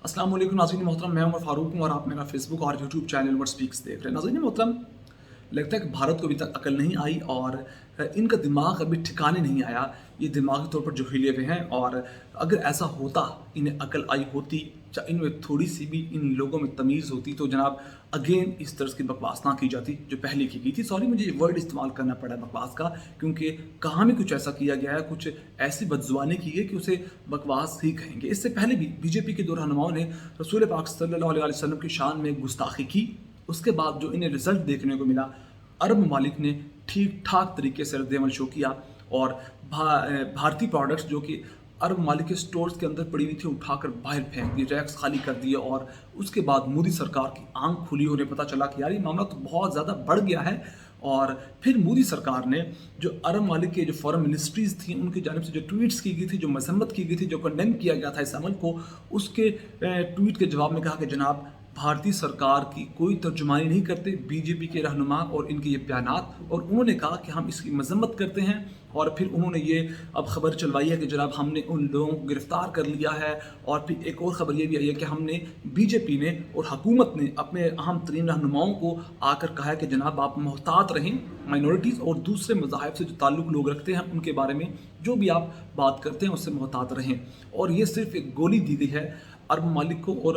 अस्सलाम वालेकुम नाज़रीन मोहतरम, मैं उमर फारूक हूँ और आप मेरा फेसबुक और यूट्यूब चैनल उमर स्पीक्स देख रहे हैं। नाज़रीन मोहतरम, लगता है कि भारत को अभी तक अकल नहीं आई और इनका दिमाग अभी ठिकाने नहीं आया। ये दिमागी तौर पर जो हिले हुए हैं, और अगर ऐसा होता, इन्हें अकल आई होती या इनमें थोड़ी सी भी इन लोगों में तमीज़ होती, तो जनाब अगेन इस तरह की बकवास ना की जाती जो पहले की गई थी। सॉरी, मुझे ये वर्ड इस्तेमाल करना पड़ा बकवास का, क्योंकि कहाँ में कुछ ऐसा किया गया है, कुछ ऐसी बदजुबानी की है कि उसे बकवास ही कहेंगे। इससे पहले भी बीजेपी के दो रहनुमाओं ने रसूल पाक सल्लल्लाहु अलैहि वसल्लम की शान में गुस्ताखी की। उसके बाद जो इन्हें रिजल्ट देखने को मिला, अरब ममालिक ने ठीक ठाक तरीके से रद्द अमल शो किया और भारतीय प्रोडक्ट्स जो कि अरब ममालिक के स्टोर्स के अंदर पड़ी हुई थी उठाकर बाहर फेंक दी, रैक्स खाली कर दिए। और उसके बाद मोदी सरकार की आंख खुली, उन्हें पता चला कि यार ये मामला तो बहुत ज़्यादा बढ़ गया है। और फिर मोदी सरकार ने जो अरब ममालिक के जो फॉरेन मिनिस्ट्रीज़ थी उनकी जानिब से जो ट्वीट्स की गई थी, जो मजम्मत की गई थी, जो कंडेम किया गया था इस अमल को, उसके ट्वीट के जवाब में कहा कि जनाब भारतीय सरकार की कोई तर्जुमानी नहीं करते बीजेपी के रहनुमा और इनके ये बयानात, और उन्होंने कहा कि हम इसकी मजम्मत करते हैं। और फिर उन्होंने ये अब खबर चलवाई है कि जनाब हमने उन लोगों को गिरफ्तार कर लिया है। और फिर एक और ख़बर ये भी आई है कि हमने बीजेपी ने और हुकूमत ने अपने अहम तरीन रहनुमाओं को आकर कहा है कि जनाब आप मोहतात रहें, माइनॉरिटीज़ और दूसरे मज़ाहिब से जो ताल्लुक़ लोग रखते हैं उनके बारे में जो भी आप बात करते हैं उससे मोहतात रहें। और ये सिर्फ एक गोली दी गई है अरब ममालिक को और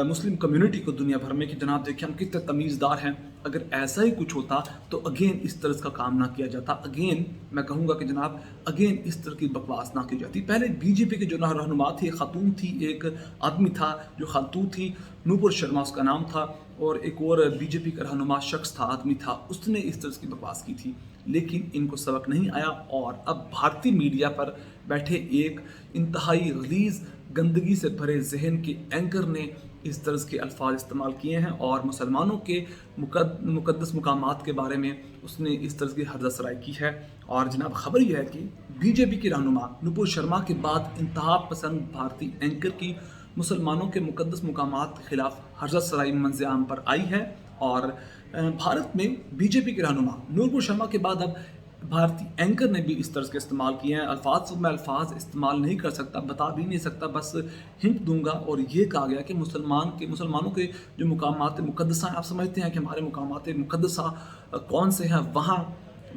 मुस्लिम कम्युनिटी को दुनिया भर में कि जनाब देखिए हम कितने तमीज़दार हैं। अगर ऐसा ही कुछ होता तो अगेन इस तरह का काम ना किया जाता। अगेन मैं कहूँगा कि जनाब अगेन इस तरह की बकवास ना की जाती। पहले बीजेपी के जो रहनुमा थी, एक खातून थी, एक आदमी था जो खातून थी, नूपुर शर्मा उसका नाम था, और एक और बीजेपी का रहनुमा शख्स था, आदमी था, उसने इस तरह की बकवास की थी। लेकिन इनको सबक नहीं आया और अब भारतीय मीडिया पर बैठे एक इंतहाई गलीज़ गंदगी से भरे जहन के एंकर ने इस तरह के अल्फाज इस्तेमाल किए हैं और मुसलमानों के मुकद्दस मुकामात के बारे में उसने इस तरह की हरदसराई की है। और जनाब खबर यह है कि बीजेपी की रहनुमा नुपुर शर्मा के बाद इंतहा पसंद भारतीय एंकर की मुसलमानों के मुकद्दस मुकामात के खिलाफ हरदसराई मंज़र-ए-आम पर आई है। और भारत में बीजेपी के रहनुमा नूपुर शर्मा के बाद अब भारतीय एंकर ने भी इस तरह के इस्तेमाल किए हैं। मैं अल्फाज इस्तेमाल नहीं कर सकता, बता भी नहीं सकता, बस हिंट दूंगा। और ये कहा गया कि मुसलमानों के जो मुकामात मुकद्दसा हैं, आप समझते हैं कि हमारे मुकामात मुकद्दसा कौन से हैं, वहाँ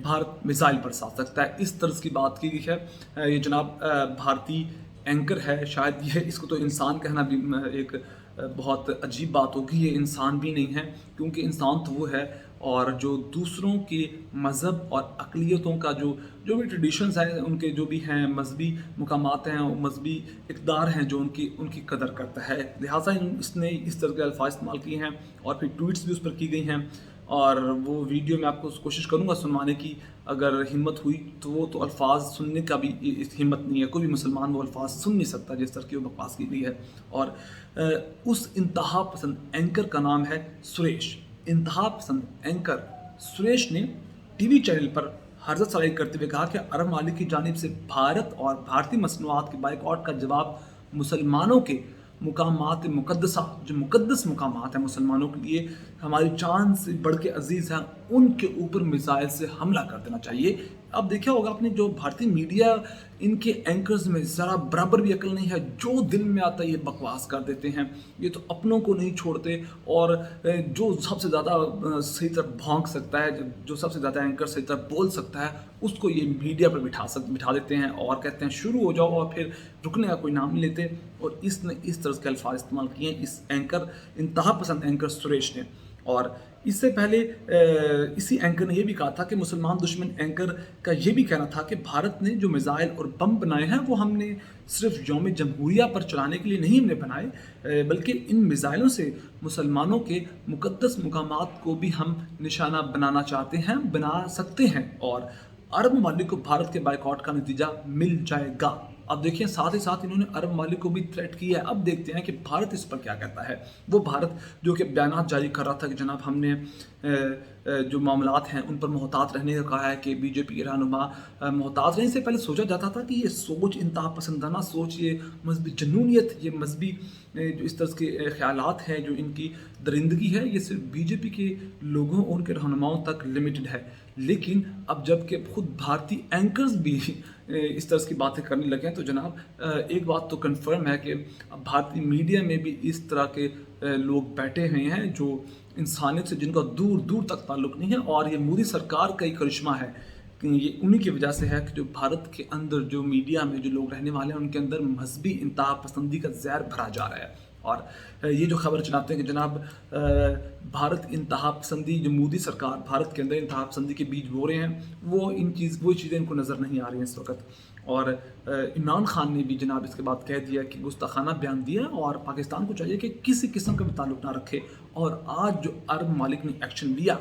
भारत मिसाइल बरसा सकता है, इस तरह की बात की गई है। ये जनाब भारतीय एंकर है, शायद ये इसको तो इंसान कहना भी एक बहुत अजीब बात होगी। ये इंसान भी नहीं है, क्योंकि इंसान तो वो है और जो दूसरों के मज़हब और अक़लियतों का जो भी ट्रेडिशंस हैं, उनके जो भी हैं मजहबी मुकामात हैं, मजहबी इक़दार हैं, जो उनकी कदर करता है। लिहाजा इसने इस तरह के अल्फाज इस्तेमाल किए हैं और फिर ट्वीट्स भी उस पर की गई हैं। और वो वीडियो में आपको कोशिश करूँगा सुनवाने की, अगर हिम्मत हुई तो। वो तो अल्फाज सुनने का भी हिम्मत नहीं है, कोई भी मुसलमान वो अल्फाज सुन नहीं सकता जिस तरह की वो बकवास की गई है। और उस इंतहा पसंद एंकर का नाम है सुरेश। इंतहा पसंद एंकर सुरेश ने टीवी चैनल पर हरकत सराई करते हुए कहा कि अरब मालिक की जानिब से भारत और भारतीय मसनूआत के बाइकआउट का जवाब मुसलमानों के मुकामात मुकद्दसा, जो मुकद्दस मुकामात हैं मुसलमानों के लिए, हमारी जान से बढ़ के अजीज़ हैं, उनके ऊपर मिसाइल से हमला कर देना चाहिए। अब देखा होगा आपने, जो भारतीय मीडिया, इनके एंकर्स में ज़रा बराबर भी अकल नहीं है, जो दिल में आता है ये बकवास कर देते हैं। ये तो अपनों को नहीं छोड़ते, और जो सबसे ज़्यादा सही तरह भौंक सकता है, जो सबसे ज़्यादा एंकर सही तरह बोल सकता है, उसको ये मीडिया पर बिठा देते हैं और कहते हैं शुरू हो जाओ, और फिर रुकने का कोई नाम नहीं लेते। और इसने इस तरह के अल्फाज इस्तेमाल किए हैं इस एंकर, इंतहा पसंद एंकर सुरेश ने। और इससे पहले इसी एंकर ने यह भी कहा था कि मुसलमान दुश्मन एंकर का ये भी कहना था कि भारत ने जो मिसाइल और बम बनाए हैं वो हमने सिर्फ यौम जमहूरिया पर चलाने के लिए नहीं हमने बनाए, बल्कि इन मिसाइलों से मुसलमानों के मुकद्दस मुकामात को भी हम निशाना बनाना चाहते हैं, बना सकते हैं, और अरब ममालिक को भारत के बाइकआउट का नतीजा मिल जाएगा। अब देखिए, साथ ही साथ इन्होंने अरब ममालिक को भी थ्रेट किया है। अब देखते हैं कि भारत इस पर क्या कहता है। वो भारत जो कि बयानात जारी कर रहा था कि जनाब हमने جو معاملات ہیں ان پر محتاط رہنے کا کہا ہے کہ بی جے پی کے رہنما محتاط رہنے سے پہلے سوچا جاتا تھا کہ یہ سوچ انتہا پسندانہ سوچ، یہ مذہبی جنونیت، یہ مذہبی جو اس طرح کے خیالات ہیں، جو ان کی درندگی ہے، یہ صرف بی جے پی کے لوگوں اور ان کے رہنماؤں تک لمیٹڈ ہے. لیکن اب جب کہ خود بھارتی اینکرز بھی اس طرح کی باتیں کرنے لگے ہیں تو جناب ایک بات تو کنفرم ہے کہ اب بھارتی میڈیا میں بھی اس طرح کے لوگ بیٹھے ہوئے ہیں جو انسانیت سے جن کا دور دور تک تعلق نہیں ہے. اور یہ مودی سرکار کا ہی کرشمہ ہے کہ یہ انہی کی وجہ سے ہے کہ جو بھارت کے اندر جو میڈیا میں جو لوگ رہنے والے ہیں ان کے اندر مذہبی انتہا پسندی کا زہر بھرا جا رہا ہے. اور یہ جو خبر چلاتے ہیں کہ جناب بھارت انتہا پسندی، جو مودی سرکار بھارت کے اندر انتہا پسندی کے بیج بو رہے ہیں، وہ چیزیں ان کو نظر نہیں آ رہی ہیں اس وقت. اور عمران خان نے بھی جناب اس کے بعد کہہ دیا کہ گستاخانہ بیان دیا اور پاکستان کو چاہیے کہ کسی قسم کا بھی تعلق نہ رکھے. اور آج جو عرب ممالک نے ایکشن لیا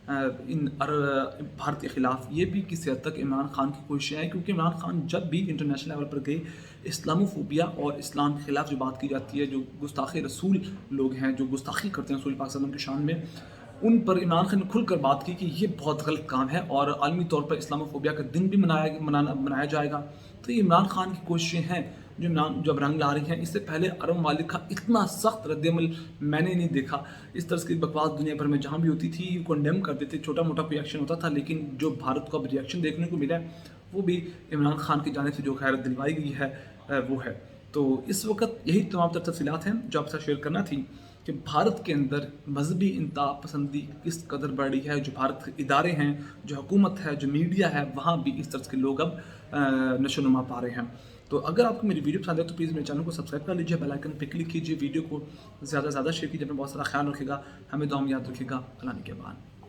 ان بھارت کے خلاف، یہ بھی کسی حد تک عمران خان کی کوششیں ہیں، کیونکہ عمران خان جب بھی انٹرنیشنل لیول پر گئے، اسلاموفوبیا اور اسلام کے خلاف جو بات کی جاتی ہے، جو گستاخ رسول لوگ ہیں جو گستاخی کرتے ہیں رسول پاک صلی اللہ علیہ وسلم کی شان میں، ان پر عمران خان نے کھل کر بات کی کہ یہ بہت غلط کام ہے اور عالمی طور پر اسلاموفوبیا کا دن بھی منایا جائے گا. تو یہ عمران خان کی کوششیں ہیں جو اب رنگ لا رہی ہیں. اس سے پہلے عرب ممالک کا اتنا سخت رد عمل میں نے نہیں دیکھا. اس طرح کی بکواس دنیا بھر میں جہاں بھی ہوتی تھی کنڈیم کر دیتے، چھوٹا موٹا کوئی ایکشن ہوتا تھا، لیکن جو بھارت کو اب ریئیکشن دیکھنے کو ملا ہے وہ بھی عمران خان کی جانب سے جو خیرت دلوائی گئی ہے وہ ہے. تو اس وقت یہی تمام تر تفصیلات ہیں جو آپ سے شیئر کرنا تھی کہ بھارت کے اندر مذہبی انتہا پسندی کس قدر بڑھ رہی ہے. جو بھارت کے ادارے ہیں، جو حکومت ہے، جو میڈیا ہے، وہاں بھی اس طرح کے لوگ اب نشو نما پا رہے ہیں. تو اگر آپ کو میری ویڈیو پسند ہے تو پلیز میرے چینل کو سبسکرائب کر لیجیے، بیل آئکن پہ کلک کیجیے، ویڈیو کو زیادہ سے زیادہ شیئر کیجیے. اپنا بہت سارا خیال رکھے گا، ہمیں دعا میں یاد رکھے گا. اللہ نے کے بعد